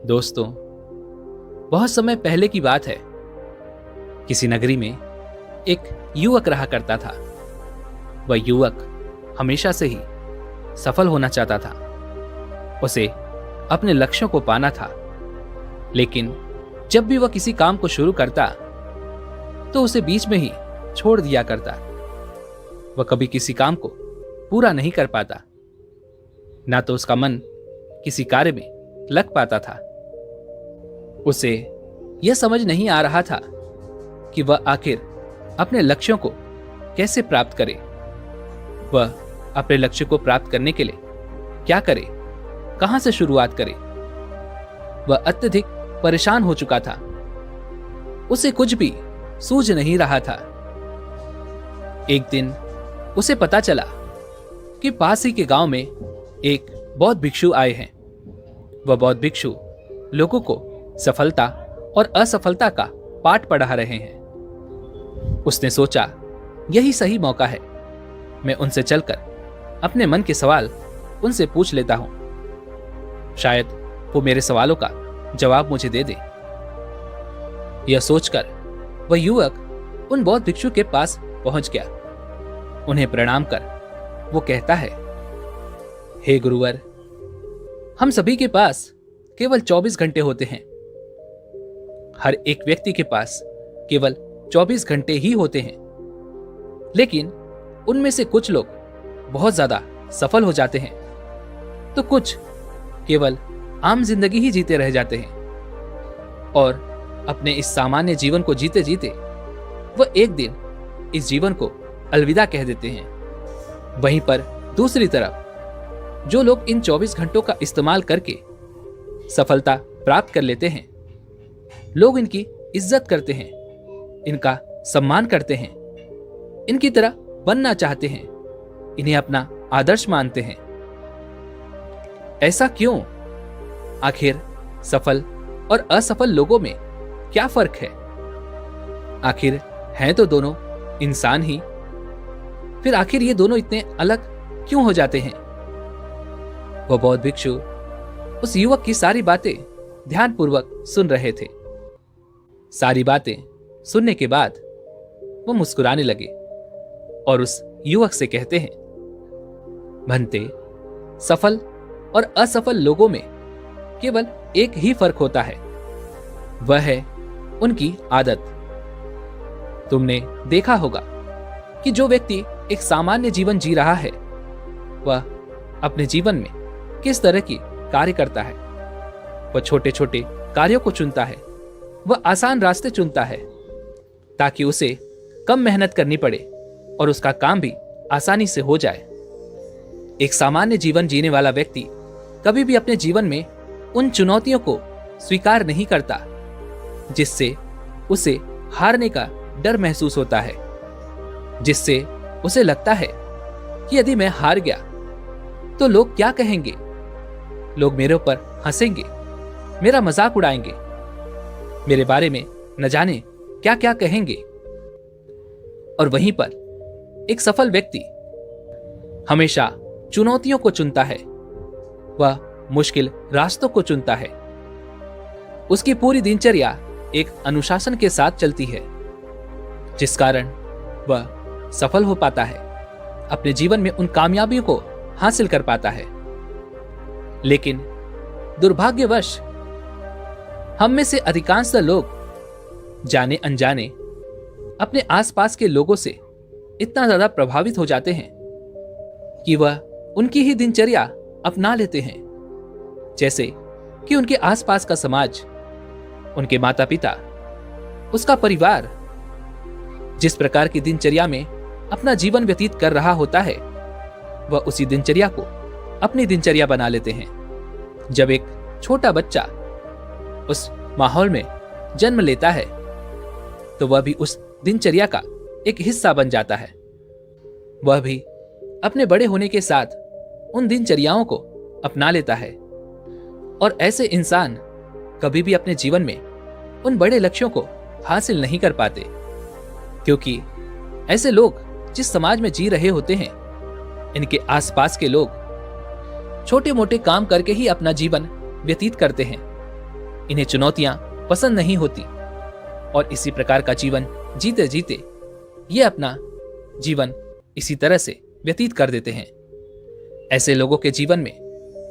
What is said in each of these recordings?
दोस्तों, बहुत समय पहले की बात है। किसी नगरी में एक युवक रहा करता था। वह युवक हमेशा से ही सफल होना चाहता था। उसे अपने लक्ष्यों को पाना था। लेकिन जब भी वह किसी काम को शुरू करता तो उसे बीच में ही छोड़ दिया करता। वह कभी किसी काम को पूरा नहीं कर पाता, ना तो उसका मन किसी कार्य में लग पाता था। उसे यह समझ नहीं आ रहा था कि वह आखिर अपने लक्ष्यों को कैसे प्राप्त करे। वह अपने लक्ष्य को प्राप्त करने के लिए क्या करे, कहां से शुरुआत करे। वह अत्यधिक परेशान हो चुका था। उसे कुछ भी सूझ नहीं रहा था। एक दिन उसे पता चला कि पास ही के गांव में एक बौद्ध भिक्षु आए हैं। वह बौद्ध भिक्षु लोगों को सफलता और असफलता का पाठ पढ़ा रहे हैं। उसने सोचा, यही सही मौका है। मैं उनसे चलकर अपने मन के सवाल उनसे पूछ लेता हूं। शायद वो मेरे सवालों का जवाब मुझे दे दे। यह सोचकर वह युवक उन बौद्ध भिक्षु के पास पहुंच गया। उन्हें प्रणाम कर वो कहता है, हे गुरुवर, हम सभी के पास केवल 24 घंटे होते हैं। हर एक व्यक्ति के पास केवल 24 घंटे ही होते हैं। लेकिन उनमें से कुछ लोग बहुत ज्यादा सफल हो जाते हैं, तो कुछ केवल आम जिंदगी ही जीते रह जाते हैं। और अपने इस सामान्य जीवन को जीते जीते वह एक दिन इस जीवन को अलविदा कह देते हैं। वहीं पर दूसरी तरफ जो लोग इन 24 घंटों का इस्तेमाल करके सफलता प्राप्त कर लेते हैं, लोग इनकी इज्जत करते हैं, इनका सम्मान करते हैं, इनकी तरह बनना चाहते हैं, इन्हें अपना आदर्श मानते हैं। ऐसा क्यों? आखिर सफल और असफल लोगों में क्या फर्क है? आखिर हैं तो दोनों इंसान ही। फिर आखिर ये दोनों इतने अलग क्यों हो जाते हैं? वह बौद्ध भिक्षु उस युवक की सारी बातें ध्यानपूर्वक सुन रहे थे। सारी बातें सुनने के बाद वो मुस्कुराने लगे और उस युवक से कहते हैं, भंते, सफल और असफल लोगों में केवल एक ही फर्क होता है, वह है उनकी आदत। तुमने देखा होगा कि जो व्यक्ति एक सामान्य जीवन जी रहा है, वह अपने जीवन में किस तरह की कार्य करता है। वह छोटे छोटे कार्यों को चुनता है। वह आसान रास्ते चुनता है ताकि उसे कम मेहनत करनी पड़े और उसका काम भी आसानी से हो जाए। एक सामान्य जीवन जीने वाला व्यक्ति कभी भी अपने जीवन में उन चुनौतियों को स्वीकार नहीं करता जिससे उसे हारने का डर महसूस होता है, जिससे उसे लगता है कि यदि मैं हार गया तो लोग क्या कहेंगे। लोग मेरे ऊपर हंसेंगे, मेरा मजाक उड़ाएंगे, मेरे बारे में न जाने क्या क्या कहेंगे। और वहीं पर एक सफल व्यक्ति हमेशा चुनौतियों को चुनता है। वह मुश्किल रास्तों को चुनता है। उसकी पूरी दिनचर्या एक अनुशासन के साथ चलती है, जिस कारण वह सफल हो पाता है, अपने जीवन में उन कामयाबियों को हासिल कर पाता है। लेकिन दुर्भाग्यवश हम में से अधिकांश लोग जाने अनजाने अपने आसपास के लोगों से इतना ज्यादा प्रभावित हो जाते हैं कि वह उनकी ही दिनचर्या अपना लेते हैं, जैसे कि उनके आसपास का समाज, उनके माता पिता, उसका परिवार जिस प्रकार की दिनचर्या में अपना जीवन व्यतीत कर रहा होता है, वह उसी दिनचर्या को अपनी दिनचर्या बना लेते हैं। जब एक छोटा बच्चा उस माहौल में जन्म लेता है तो वह भी उस दिनचर्या का एक हिस्सा बन जाता है। वह भी अपने बड़े होने के साथ उन दिनचर्याओं को अपना लेता है। और ऐसे इंसान कभी भी अपने जीवन में उन बड़े लक्ष्यों को हासिल नहीं कर पाते, क्योंकि ऐसे लोग जिस समाज में जी रहे होते हैं, इनके आसपास के लोग छोटे मोटे काम करके ही अपना जीवन व्यतीत करते हैं। इन्हें चुनौतियां पसंद नहीं होती और इसी प्रकार का जीवन जीते जीते ये अपना जीवन इसी तरह से व्यतीत कर देते हैं। ऐसे लोगों के जीवन में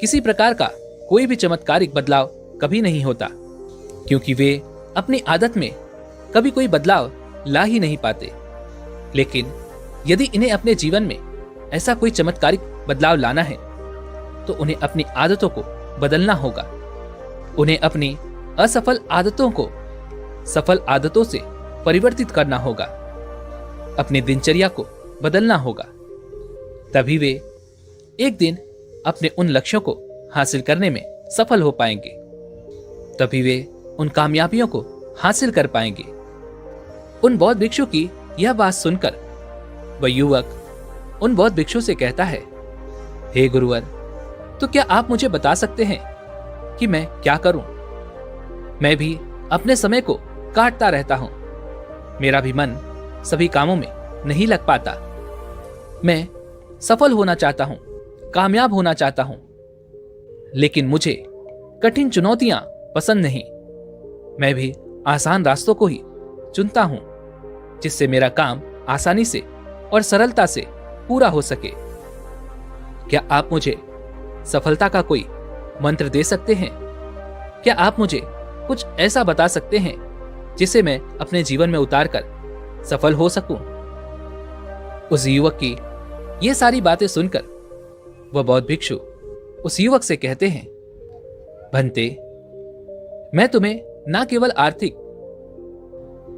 किसी प्रकार का कोई भी चमत्कारिक बदलाव कभी नहीं होता, क्योंकि वे अपनी आदत में कभी कोई बदलाव ला ही नहीं पाते। लेकिन यदि इन्हें अपने जीवन में ऐसा कोई चमत्कारिक बदलाव लाना है तो उन्हें अपनी आदतों को बदलना होगा। उन्हें अपनी असफल आदतों को सफल आदतों से परिवर्तित करना होगा, अपनी दिनचर्या को बदलना होगा। तभी वे एक दिन अपने उन लक्ष्यों को हासिल करने में सफल हो पाएंगे। तभी वे उन कामयाबियों को हासिल कर पाएंगे। उन बौद्ध भिक्षु की यह बात सुनकर वह युवक उन बौद्ध भिक्षु से कहता है, हे गुरुवर, तो क्या आप मुझे बता सकते हैं कि मैं क्या करूं? मैं भी अपने समय को काटता रहता हूं। मेरा भी मन सभी कामों में नहीं लग पाता। मैं सफल होना चाहता हूं, कामयाब होना चाहता हूं, लेकिन मुझे कठिन चुनौतियां पसंद नहीं। मैं भी आसान रास्तों को ही चुनता हूं, जिससे मेरा काम आसानी से और सरलता से पूरा हो सके। क्या आप मुझे सफलता का कोई मंत्र दे सकते हैं? क्या आप मुझे कुछ ऐसा बता सकते हैं जिसे मैं अपने जीवन में उतारकर सफल हो सकूं? उस युवक की ये सारी बातें सुनकर वह बौद्ध भिक्षु उस युवक से कहते हैं, भंते, मैं तुम्हें न केवल आर्थिक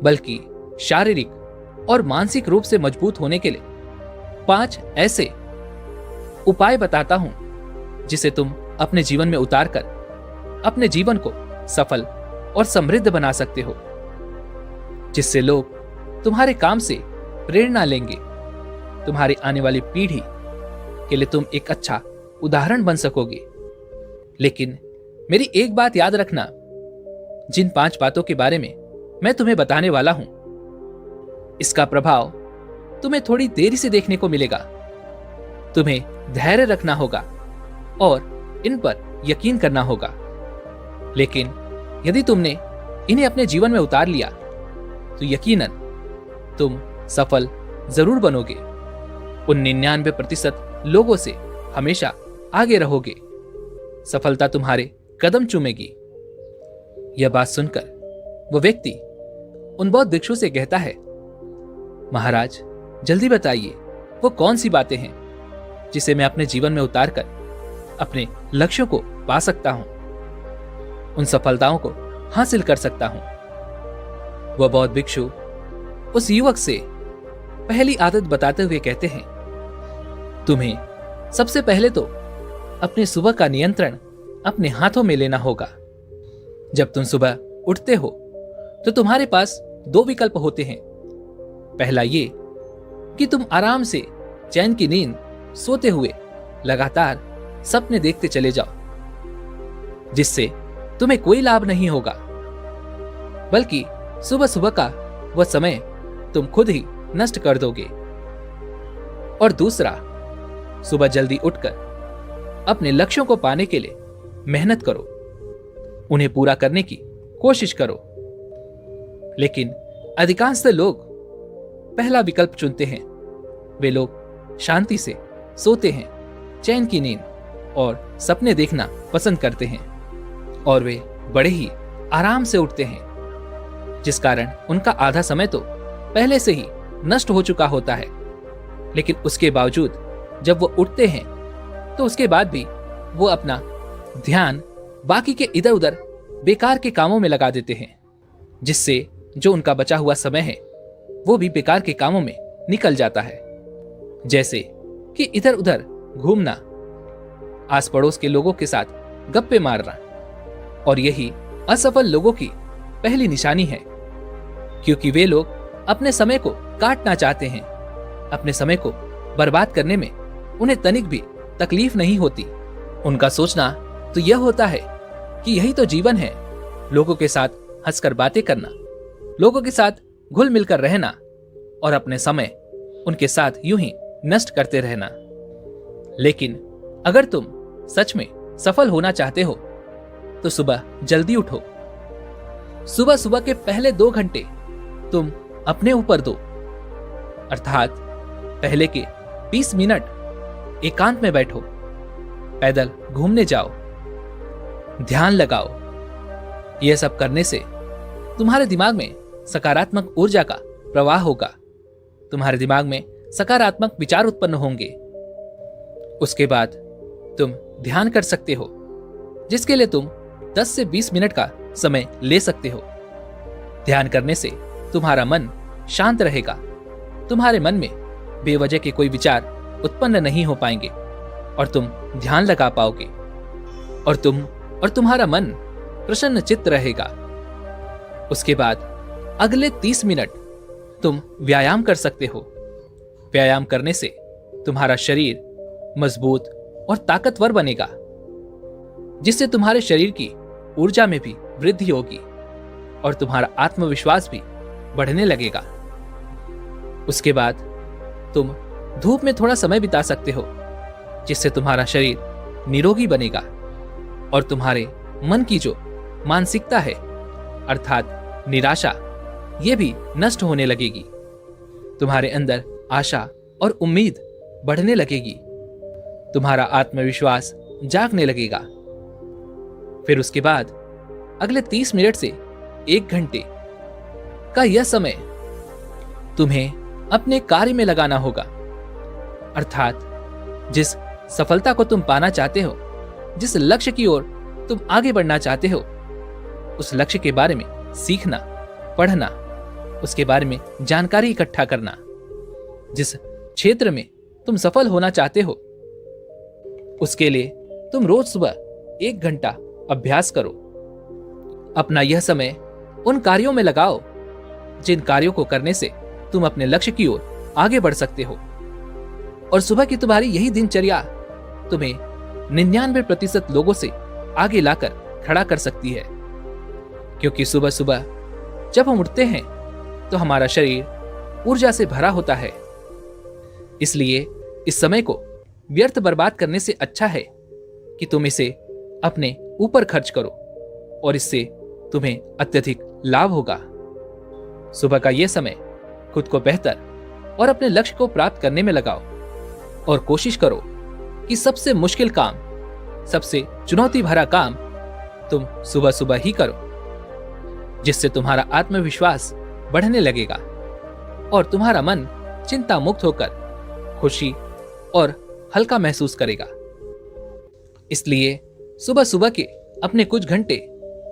बल्कि शारीरिक और मानसिक रूप से मजबूत होने के लिए 5 ऐसे उपाय बताता हूं जिसे तुम अपने जीवन में उतारकर अपने जीवन को सफल और समृद्ध बना सकते हो, जिससे लोग तुम्हारे काम से प्रेरणा लेंगे। तुम्हारी आने वाली पीढ़ी के लिए तुम एक अच्छा उदाहरण बन सकोगे। लेकिन मेरी एक बात याद रखना, जिन 5 बातों के बारे में मैं तुम्हें बताने वाला हूं, इसका प्रभाव तुम्हें थोड़ी देरी से देखने को मिलेगा। तुम्हें धैर्य रखना होगा और इन पर यकीन करना होगा। लेकिन यदि तुमने इन्हें अपने जीवन में उतार लिया तो यकीनन तुम सफल जरूर बनोगे। उन 99% लोगों से हमेशा आगे रहोगे। सफलता तुम्हारे कदम चूमेगी। यह बात सुनकर वह व्यक्ति उन बौद्ध भिक्षु से कहता है, महाराज, जल्दी बताइए वो कौन सी बातें हैं जिसे मैं अपने जीवन में उतारकर अपने लक्ष्यों को पा सकता हूं, उन सफलताओं को हासिल कर सकता हूं। वह बौद्ध भिक्षु उस युवक से पहली आदत बताते हुए कहते हैं, तुम्हें सबसे पहले तो अपने सुबह का नियंत्रण अपने हाथों में लेना होगा। जब तुम सुबह उठते हो तो तुम्हारे पास 2 विकल्प होते हैं। पहला ये कि तुम आराम से चैन की नींद सोते हुए लगातार सपने देखते चले जाओ, जिससे तुम्हें कोई लाभ नहीं होगा, बल्कि सुबह सुबह का वह समय तुम खुद ही नष्ट कर दोगे। और दूसरा, सुबह जल्दी उठकर अपने लक्ष्यों को पाने के लिए मेहनत करो, उन्हें पूरा करने की कोशिश करो। लेकिन अधिकांशतः लोग पहला विकल्प चुनते हैं। वे लोग शांति से सोते हैं, चैन की नींद और सपने देखना पसंद करते हैं, और वे बड़े ही आराम से उठते हैं, जिस कारण उनका आधा समय तो पहले से ही नष्ट हो चुका होता है। लेकिन उसके बावजूद जब वो उठते हैं तो उसके बाद भी वो अपना ध्यान बाकी के इधर उधर बेकार के कामों में लगा देते हैं, जिससे जो उनका बचा हुआ समय है वो भी बेकार के कामों में निकल जाता है, जैसे कि इधर उधर घूमना, आस पड़ोस के लोगों के साथ गप्पे मारना। और यही असफल लोगों की पहली निशानी है, क्योंकि वे लोग अपने समय को काटना चाहते हैं। अपने समय को बर्बाद करने में उन्हें तनिक भी तकलीफ नहीं होती। उनका सोचना तो यह होता है कि यही तो जीवन है, लोगों के साथ हंसकर बातें करना, लोगों के साथ घुल मिलकर रहना और अपने समय उनके साथ यूं ही नष्ट करते रहना। लेकिन अगर तुम सच में सफल होना चाहते हो तो सुबह जल्दी उठो, सुबह सुबह के पहले 2 घंटे तुम अपने ऊपर दो, अर्थात पहले के 20 मिनट एकांत में बैठो, पैदल घूमने जाओ, ध्यान लगाओ। यह सब करने से तुम्हारे दिमाग में सकारात्मक ऊर्जा का प्रवाह होगा, तुम्हारे दिमाग में सकारात्मक विचार उत्पन्न होंगे। उसके बाद तुम ध्यान कर सकते हो, जिसके लिए तुम 10 से 20 मिनट का समय ले सकते हो। ध्यान करने से तुम्हारा मन शांत रहेगा, तुम्हारे मन में बेवजह के कोई विचार उत्पन्न नहीं हो पाएंगे और तुम ध्यान लगा पाओगे और तुम्हारा मन प्रसन्न चित्त रहेगा। उसके बाद अगले 30 मिनट तुम व्यायाम कर सकते हो। व्यायाम करने से तुम्हारा शरीर मजबूत और ताकतवर बनेगा, जिससे तुम्हारे शरीर की ऊर्जा में भी वृद्धि होगी और तुम्हारा आत्मविश्वास भी बढ़ने लगेगा। उसके बाद तुम धूप में थोड़ा समय बिता सकते हो, जिससे तुम्हारा शरीर निरोगी बनेगा और तुम्हारे मन की जो मानसिकता है अर्थात निराशा, ये भी नष्ट होने लगेगी। तुम्हारे अंदर आशा और उम्मीद बढ़ने लगेगी, तुम्हारा आत्मविश्वास जागने लगेगा। फिर उसके बाद अगले 30 मिनट से 1 घंटे का यह समय तुम्हें अपने कार्य में लगाना होगा, अर्थात जिस सफलता को तुम पाना चाहते हो, जिस लक्ष्य की ओर तुम आगे बढ़ना चाहते हो, उस लक्ष्य के बारे में सीखना, पढ़ना, उसके बारे में जानकारी इकट्ठा करना। जिस क्षेत्र में तुम सफल होना चाहते हो, उसके लिए तुम रोज सुबह 1 घंटा अभ्यास करो। अपना यह समय उन कार्यों में लगाओ जिन कार्यों को करने से तुम अपने लक्ष्य की ओर आगे बढ़ सकते हो। और सुबह की तुम्हारी यही दिनचर्या तुम्हें 99% लोगों से आगे लाकर खड़ा कर सकती है, क्योंकि सुबह सुबह जब हम उठते हैं तो हमारा शरीर ऊर्जा से भरा होता है। इसलिए इस समय को व्यर्थ बर्बाद करने से अच्छा है कि तुम इसे अपने ऊपर खर्च करो और इससे तुम्हें अत्यधिक लाभ होगा। सुबह का यह समय खुद को बेहतर और अपने लक्ष्य को प्राप्त करने में लगाओ और कोशिश करो कि सबसे मुश्किल काम, सबसे चुनौती भरा काम तुम सुबह सुबह ही करो, जिससे तुम्हारा आत्मविश्वास बढ़ने लगेगा और तुम्हारा मन चिंता मुक्त होकर खुशी और हल्का महसूस करेगा। इसलिए सुबह सुबह के अपने कुछ घंटे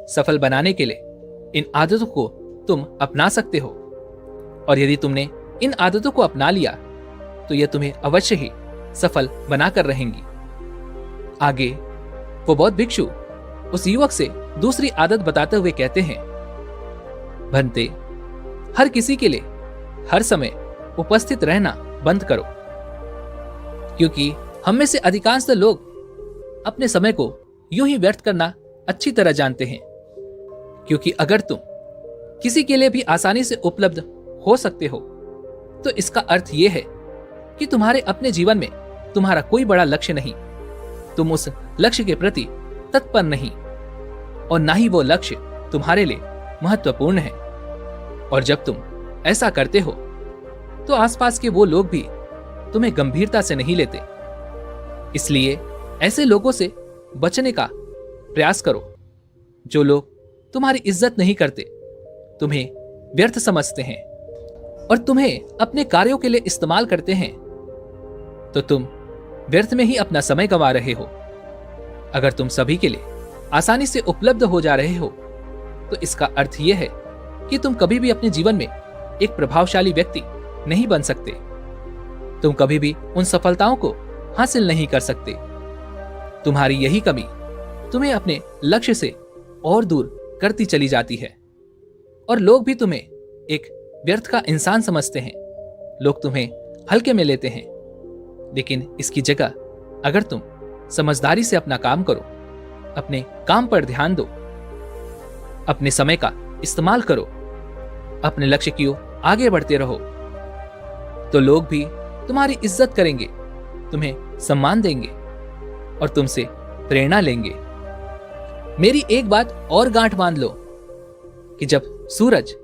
सफल बनाने के लिए इन आदतों को तुम अपना सकते हो। और यदि तुमने इन आदतों को अपना लिया तो यह तुम्हें अवश्य ही सफल बनाकर रहेंगी। आगे वो बौद्ध भिक्षु उस युवक से दूसरी आदत बताते हुए कहते हैं, भंते, हर किसी के लिए हर समय उपस्थित रहना बंद करो, क्योंकि हम में से अधिकांश लोग अपने समय को यूं ही व्यर्थ करना अच्छी तरह जानते हैं। क्योंकि अगर तुम किसी के लिए भी आसानी से उपलब्ध हो सकते हो तो इसका अर्थ यह है कि तुम्हारे अपने जीवन में तुम्हारा कोई बड़ा लक्ष्य नहीं, तुम उस लक्ष्य के प्रति तत्पर नहीं और ना ही वो लक्ष्य तुम्हारे लिए महत्वपूर्ण है। और जब तुम ऐसा करते हो तो आसपास के वो लोग भी तुम्हें गंभीरता से नहीं लेते। इसलिए ऐसे लोगों से बचने का प्रयास करो जो लोग तुम्हारी इज्जत नहीं करते, तुम्हें व्यर्थ समझते हैं और तुम्हें अपने कार्यों के लिए इस्तेमाल करते हैं। तो तुम व्यर्थ में ही अपना समय गंवा रहे हो। अगर तुम सभी के लिए आसानी से उपलब्ध हो जा रहे हो तो इसका अर्थ यह है कि तुम कभी भी अपने जीवन में एक प्रभावशाली व्यक्ति नहीं बन सकते। तुम कभी भी उन सफलताओं को हासिल नहीं कर सकते। तुम्हारी यही कमी तुम्हें अपने लक्ष्य से और दूर करती चली जाती है और लोग भी तुम्हें एक व्यर्थ का इंसान समझते हैं। लोग तुम्हें हल्के में लेते हैं। लेकिन इसकी जगह अगर तुम समझदारी से अपना काम करो, अपने काम पर ध्यान दो, अपने समय का इस्तेमाल करो, अपने लक्ष्य की ओर आगे बढ़ते रहो, तो लोग भी तुम्हारी इज्जत करेंगे, तुम्हें सम्मान देंगे और तुमसे प्रेरणा लेंगे। मेरी एक बात और गांठ बांध लो कि जब सूरज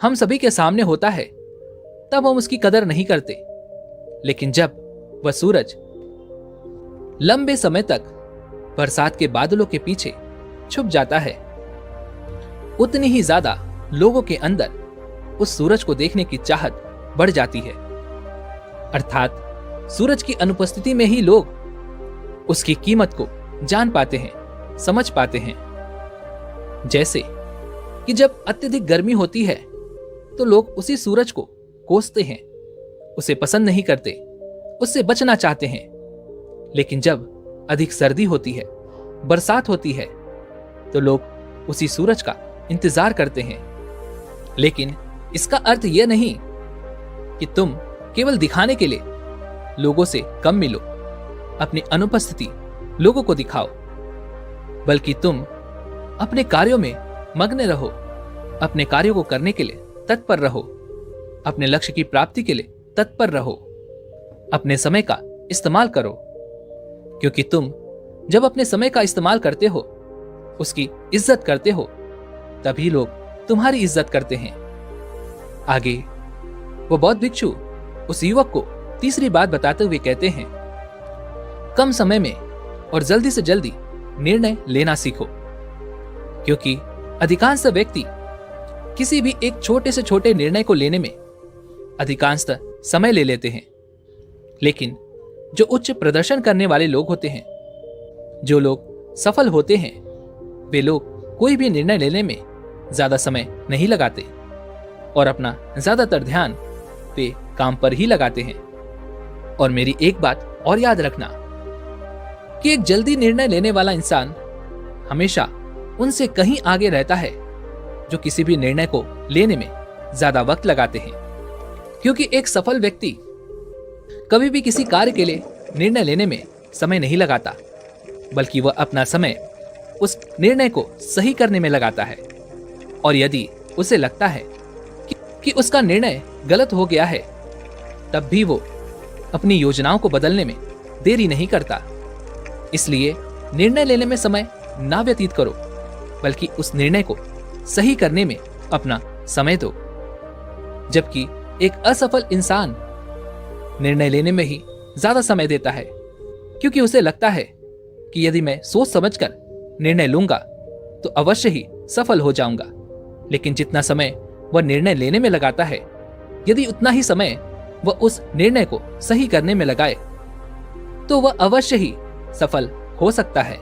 हम सभी के सामने होता है तब हम उसकी कदर नहीं करते, लेकिन जब वह सूरज लंबे समय तक बरसात के बादलों के पीछे छुप जाता है, उतनी ही ज्यादा लोगों के अंदर उस सूरज को देखने की चाहत बढ़ जाती है। अर्थात सूरज की अनुपस्थिति में ही लोग उसकी कीमत को जान पाते हैं, समझ पाते हैं। जैसे कि जब अत्यधिक गर्मी होती है तो लोग उसी सूरज को कोसते हैं, उसे पसंद नहीं करते, उससे बचना चाहते हैं। लेकिन जब अधिक सर्दी होती है, बरसात होती है, तो लोग उसी सूरज का इंतजार करते हैं। लेकिन इसका अर्थ यह नहीं कि तुम केवल दिखाने के लिए लोगों से कम मिलो, अपनी अनुपस्थिति लोगों को दिखाओ, बल्कि तुम अपने कार्यों में मग्न रहो, अपने कार्यों को करने के लिए तत्पर रहो, अपने लक्ष्य की प्राप्ति के लिए तत्पर रहो, अपने समय का इस्तेमाल करो। क्योंकि तुम जब अपने समय का इस्तेमाल करते हो, उसकी इज्जत करते हो, तभी लोग तुम्हारी इज्जत करते हैं। आगे वो बौद्ध भिक्षु उस युवक को तीसरी बात बताते हुए कहते हैं, कम समय में और जल्दी से जल्दी निर्णय लेना सीखो। क्योंकि अधिकांश व्यक्ति किसी भी एक छोटे से छोटे निर्णय को लेने में अधिकांशतः समय ले लेते हैं, लेकिन जो उच्च प्रदर्शन करने वाले लोग होते हैं, जो लोग सफल होते हैं, वे लोग कोई भी निर्णय लेने में ज्यादा समय नहीं लगाते और अपना ज्यादातर ध्यान वे काम पर ही लगाते हैं। और मेरी एक बात और याद रखना कि एक जल्दी निर्णय लेने वाला इंसान हमेशा उनसे कहीं आगे रहता है जो किसी भी निर्णय को लेने में ज्यादा वक्त लगाते हैं। क्योंकि एक सफल व्यक्ति कभी भी किसी कार्य के लिए निर्णय लेने में समय नहीं लगाता, बल्कि वह अपना समय उस निर्णय को सही करने में लगाता है। और यदि उसे लगता है कि उसका निर्णय गलत हो गया है, तब भी वो अपनी योजनाओं को बदलने में देरी नहीं करता। इसलिए निर्णय लेने में समय ना व्यतीत करो, बल्कि उस निर्णय को सही करने में अपना समय दो। जबकि एक असफल इंसान निर्णय लेने में ही ज्यादा समय देता है, क्योंकि उसे लगता है कि यदि मैं सोच समझकर निर्णय लूंगा तो अवश्य ही सफल हो जाऊंगा। लेकिन जितना समय वह निर्णय लेने में लगाता है, यदि उतना ही समय वह उस निर्णय को सही करने में लगाए, तो वह अवश्य ही सफल हो सकता है।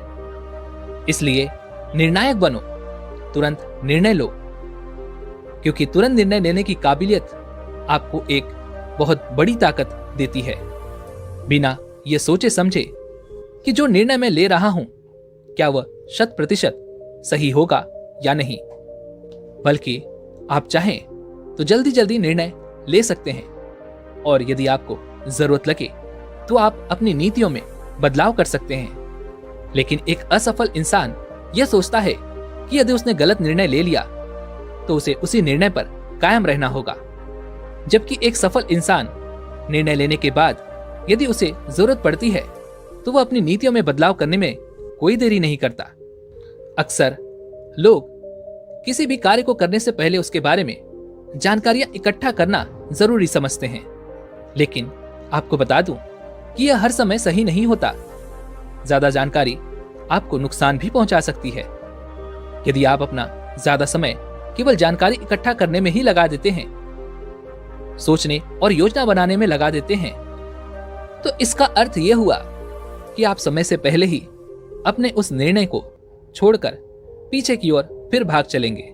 इसलिए निर्णायक बनो, तुरंत निर्णय लो, क्योंकि तुरंत निर्णय लेने की काबिलियत आपको एक बहुत बड़ी ताकत देती है। बिना यह सोचे समझे कि जो निर्णय मैं ले रहा हूं क्या वह 100% सही होगा या नहीं, बल्कि आप चाहें तो जल्दी जल्दी निर्णय ले सकते हैं। और यदि आपको जरूरत लगे तो आप अपनी नीतियों में बदलाव कर सकते हैं। लेकिन एक असफल इंसान यह सोचता है कि यदि उसने गलत निर्णय ले लिया तो उसे उसी निर्णय पर कायम रहना होगा। जबकि एक सफल इंसान निर्णय लेने के बाद यदि उसे जरूरत पड़ती है तो वह अपनी नीतियों में बदलाव करने में कोई देरी नहीं करता। अक्सर लोग किसी भी कार्य को करने से पहले उसके बारे में जानकारियां इकट्ठा करना जरूरी समझते हैं, लेकिन आपको बता दूं कि यह हर समय सही नहीं होता। ज्यादा जानकारी आपको नुकसान भी पहुंचा सकती है। यदि आप अपना ज्यादा समय केवल जानकारी इकट्ठा करने में ही लगा देते हैं, सोचने और योजना बनाने में लगा देते हैं, तो इसका अर्थ यह हुआ कि आप समय से पहले ही अपने उस निर्णय को छोड़कर पीछे की ओर फिर भाग चलेंगे।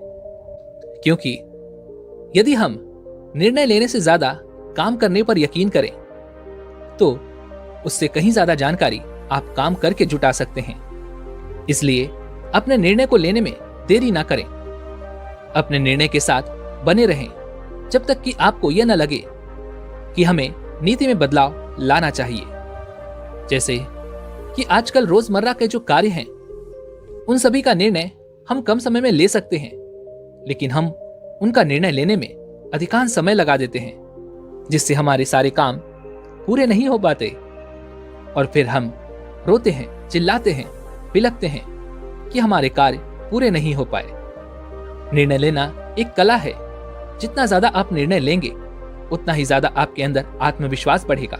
क्योंकि यदि हम निर्णय लेने से ज्यादा काम करने पर यकीन करें तो उससे कहीं ज्यादा जानकारी आप काम करके जुटा सकते हैं। इसलिए अपने निर्णय को लेने में देरी ना करें। अपने निर्णय के साथ बने रहें जब तक कि आपको यह न लगे कि हमें नीति में बदलाव लाना चाहिए। जैसे कि आजकल रोजमर्रा के जो कार्य हैं उन सभी का निर्णय हम कम समय में ले सकते हैं, लेकिन हम उनका निर्णय लेने में अधिकांश समय लगा देते हैं, जिससे हमारे सारे काम पूरे नहीं हो पाते और फिर हम रोते हैं, चिल्लाते हैं, बिलखते हैं कि हमारे कार्य पूरे नहीं हो पाए। निर्णय लेना एक कला है। जितना ज्यादा आप निर्णय लेंगे उतना ही ज्यादा आपके अंदर आत्मविश्वास बढ़ेगा,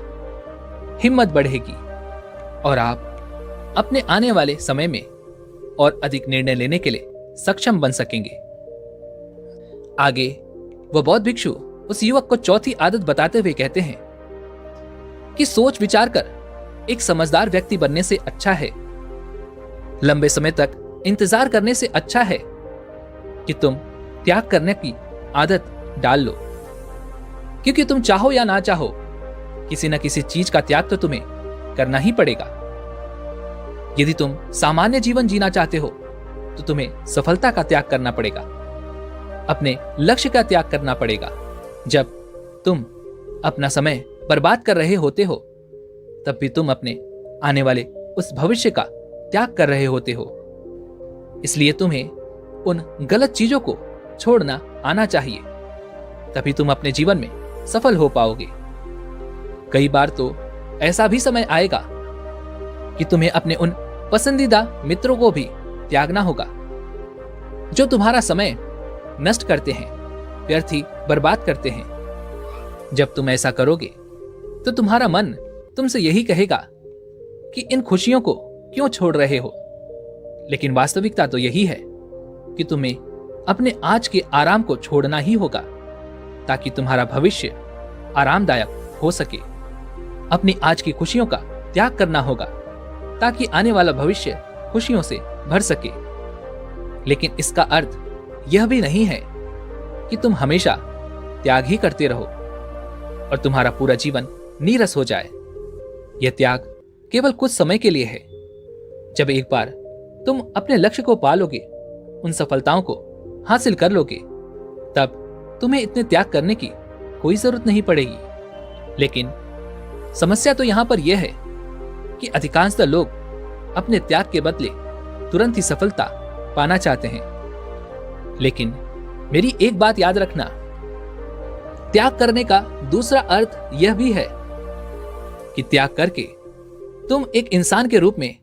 हिम्मत बढ़ेगी और आप अपने आने वाले समय में और अधिक निर्णय लेने के लिए सक्षम बन सकेंगे। आगे वह बौद्ध भिक्षु उस युवक को चौथी आदत बताते हुए कहते हैं कि सोच विचार कर एक समझदार व्यक्ति बनने से अच्छा है, लंबे समय तक इंतजार करने से अच्छा है कि तुम त्याग करने की आदत डाल लो। क्योंकि तुम चाहो या ना चाहो किसी न किसी चीज का त्याग तो तुम्हें करना ही पड़ेगा। यदि तुम सामान्य जीवन जीना चाहते हो तो तुम्हें सफलता का त्याग करना पड़ेगा, अपने लक्ष्य का त्याग करना पड़ेगा। जब तुम अपना समय बर्बाद कर रहे होते हो तब भी तुम अपने आने वाले उस भविष्य का त्याग कर रहे होते हो। इसलिए तुम्हें उन गलत चीजों को छोड़ना आना चाहिए, तभी तुम अपने जीवन में सफल हो पाओगे। कई बार तो ऐसा भी समय आएगा कि तुम्हें अपने उन पसंदीदा मित्रों को भी त्यागना होगा जो तुम्हारा समय नष्ट करते हैं, व्यर्थ ही बर्बाद करते हैं। जब तुम ऐसा करोगे तो तुम्हारा मन तुमसे यही कहेगा कि इन खुशियों को क्यों छोड़ रहे हो। लेकिन वास्तविकता तो यही है कि तुम्हें अपने आज के आराम को छोड़ना ही होगा ताकि तुम्हारा भविष्य आरामदायक हो सके। अपनी आज की खुशियों का त्याग करना होगा ताकि आने वाला भविष्य खुशियों से भर सके। लेकिन इसका अर्थ यह भी नहीं है कि तुम हमेशा त्याग ही करते रहो और तुम्हारा पूरा जीवन नीरस हो जाए। यह त्याग केवल कुछ समय के लिए है। जब एक बार तुम अपने लक्ष्य को पालोगे, उन सफलताओं को हासिल कर लोगे, तब तुम्हें इतने त्याग करने की कोई जरूरत नहीं पड़ेगी। लेकिन समस्या तो यहां पर यह है कि अधिकांशतः लोग अपने त्याग के बदले तुरंत ही सफलता पाना चाहते हैं। लेकिन मेरी एक बात याद रखना, त्याग करने का दूसरा अर्थ यह भी है कि त्याग करके तुम एक इंसान के रूप में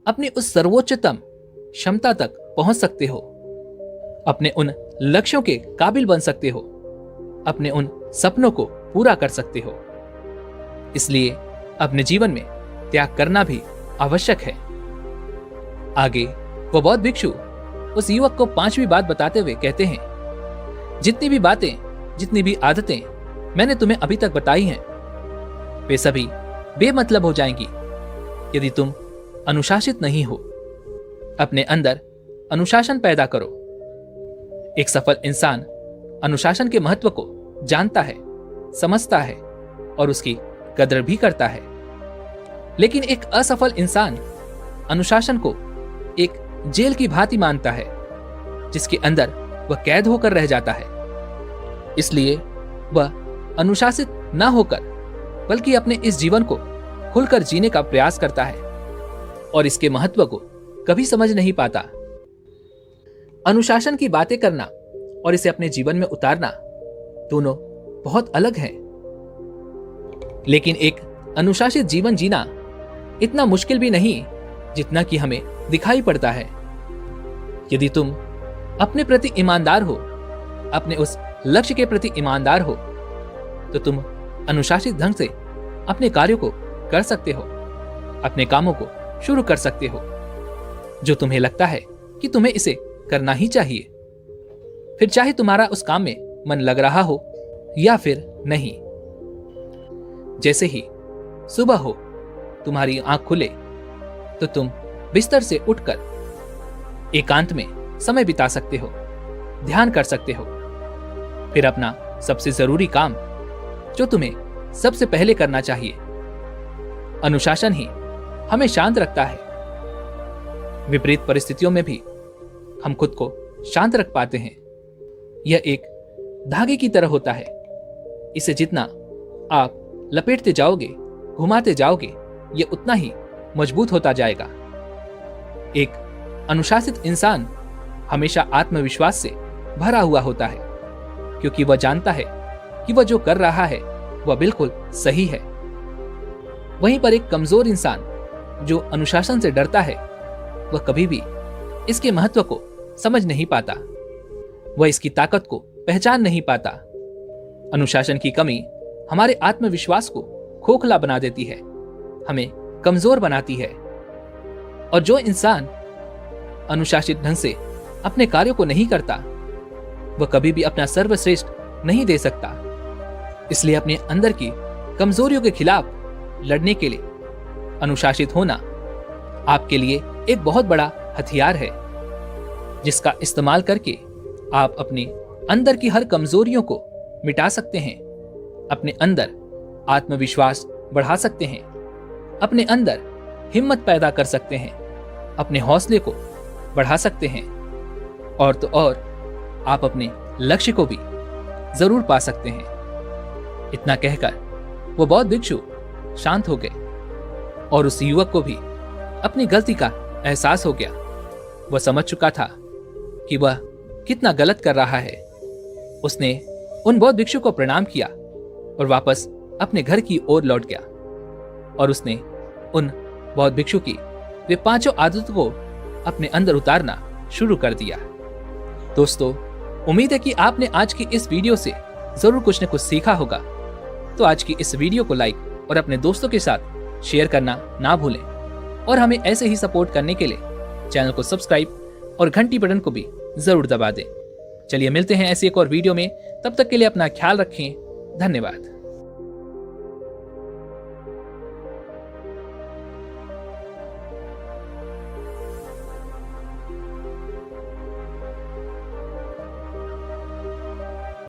अपनी उस सर्वोच्चतम क्षमता तक पहुंच सकते हो, अपने उन लक्ष्यों के काबिल बन सकते हो, अपने उन सपनों को पूरा कर सकते हो। इसलिए अपने जीवन में त्याग करना भी आवश्यक है। आगे वो बौद्ध भिक्षु उस युवक को पांचवी बात बताते हुए कहते हैं, जितनी भी बातें, जितनी भी आदतें मैंने तुम्हें अभी तक बताई हैं, वे सभी बेमतलब हो जाएंगी यदि तुम अनुशासित नहीं हो। अपने अंदर अनुशासन पैदा करो। एक सफल इंसान अनुशासन के महत्व को जानता है, समझता है और उसकी कदर भी करता है। लेकिन एक असफल इंसान अनुशासन को एक जेल की भांति मानता है जिसके अंदर वह कैद होकर रह जाता है। इसलिए वह अनुशासित न होकर बल्कि अपने इस जीवन को खुलकर जीने का प्रयास करता है और इसके महत्व को कभी समझ नहीं पाता। अनुशासन की बातें करना और इसे अपने जीवन में उतारना दोनों बहुत अलग हैं। लेकिन एक अनुशासित जीवन जीना इतना मुश्किल भी नहीं जितना कि हमें दिखाई पड़ता है। यदि तुम अपने प्रति ईमानदार हो, अपने उस लक्ष्य के प्रति ईमानदार हो, तो तुम अनुशासित ढंग से अपने कार्यों को कर सकते हो, अपने कामों को शुरू कर सकते हो जो तुम्हें लगता है कि तुम्हें इसे करना ही चाहिए, फिर चाहे तुम्हारा उस काम में मन लग रहा हो या फिर नहीं। जैसे ही सुबह हो, तुम्हारी आंख खुले तो तुम बिस्तर से उठकर एकांत में समय बिता सकते हो, ध्यान कर सकते हो, फिर अपना सबसे जरूरी काम जो तुम्हें सबसे पहले करना चाहिए। अनुशासन ही हमें शांत रखता है। विपरीत परिस्थितियों में भी हम खुद को शांत रख पाते हैं। यह एक धागे की तरह होता है। इसे जितना आप लपेटते जाओगे, घुमाते जाओगे, यह उतना ही मजबूत होता जाएगा। एक अनुशासित इंसान हमेशा आत्मविश्वास से भरा हुआ होता है क्योंकि वह जानता है कि वह जो कर रहा है वह बिल्कुल सही है। वहीं पर एक कमजोर इंसान जो अनुशासन से डरता है, वह कभी भी इसके महत्व को समझ नहीं पाता। वह इसकी ताकत को पहचान नहीं पाता। अनुशासन की कमी हमारे आत्मविश्वास को खोखला बना देती है, हमें कमजोर बनाती है। और जो इंसान अनुशासित ढंग से अपने कार्यों को नहीं करता, वह कभी भी अपना सर्वश्रेष्ठ नहीं दे सकता। इसलिए अपने अंदर की कमजोरियों के खिलाफ लड़ने के लिए अनुशासित होना आपके लिए एक बहुत बड़ा हथियार है, जिसका इस्तेमाल करके आप अपने अंदर की हर कमजोरियों को मिटा सकते हैं, अपने अंदर आत्मविश्वास बढ़ा सकते हैं, अपने अंदर हिम्मत पैदा कर सकते हैं, अपने हौसले को बढ़ा सकते हैं, और तो और आप अपने लक्ष्य को भी जरूर पा सकते हैं। इतना कहकर वो बौद्ध भिक्षु शांत हो गए और उस युवक को भी अपनी गलती का एहसास हो गया। वह समझ चुका था कि वह कितना गलत कर रहा है। उसने उन बौद्ध भिक्षु को प्रणाम किया और वापस अपने घर की ओर लौट गया, और उसने उन बौद्ध भिक्षु की वे 5 आदतों को अपने अंदर उतारना शुरू कर दिया। दोस्तों, उम्मीद है कि आपने आज की इस वीडियो से जरूर कुछ न कुछ सीखा होगा। तो आज की इस वीडियो को लाइक और अपने दोस्तों के साथ शेयर करना ना भूलें, और हमें ऐसे ही सपोर्ट करने के लिए चैनल को सब्सक्राइब और घंटी बटन को भी जरूर दबा दें। चलिए मिलते हैं ऐसी एक और वीडियो में, तब तक के लिए अपना ख्याल रखें। धन्यवाद।